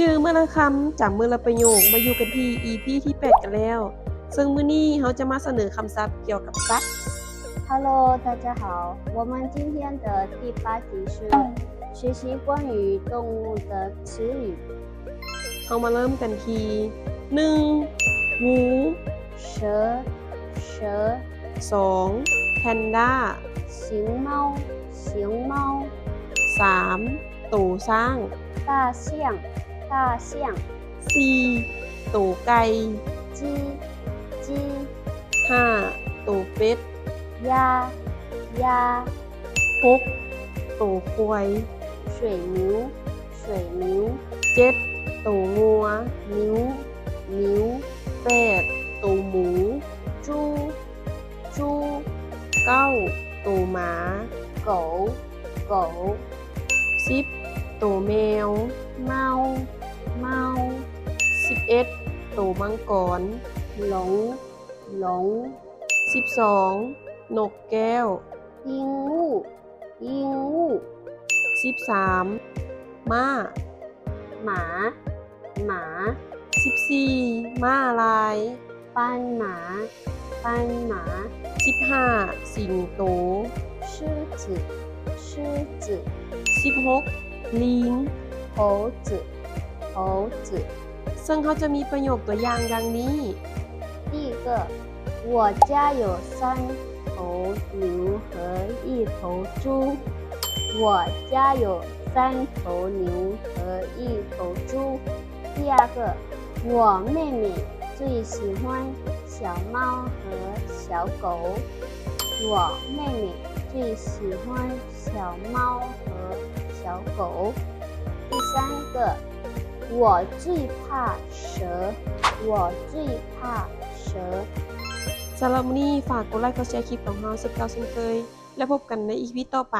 จื้อมื้อละคำจากมื้อละประโยคมาอยู่กันที่ EP ที่8กันแล้วซึ่งมื้อนี้เราจะมาเสนอคำศัพท์เกี่ยวกับสัตว์ Hello，大家好，我们今天的第8集是学习关于动物的词语。เรามาเริ่มกันที่1งู 蛇、蛇、2แพนด้า行猫、行猫、3ตูช้าง 大象、大象、4ตูไก่ 鸡、鸡、5ตูเป็ด 鸭、鸭、6ตูควาย 水牛、水牛、7ตูงัว 牛、牛、8ตูหมู 猪、猪、9ตูหมา 狗、狗、10ตูแมว 猫、猫、11ตูมังกร龙、龙、12นกแก้ว鹦鹉、鹦鹉、13ม้า马、马、14ม้าลาย 斑马、斑马、15สิงโต狮子、狮子、16ลิง猴子、猴子。ซึ่งเขาจะมีประโยคตัวอย่างดังนี้ 第一个，我家有3头牛和1头猪。我家有3头牛和1头猪。第二个，我妹妹最喜欢小猫和小狗。我妹妹最喜欢小猫和小狗。第三个，我最怕蛇。我最怕蛇。 สำหรับวันนี้ฝากกดไลค์กดแชร์คลิปของเราสุดเก่าเช่นเคย แล้วพบกันใน EP ต่อไป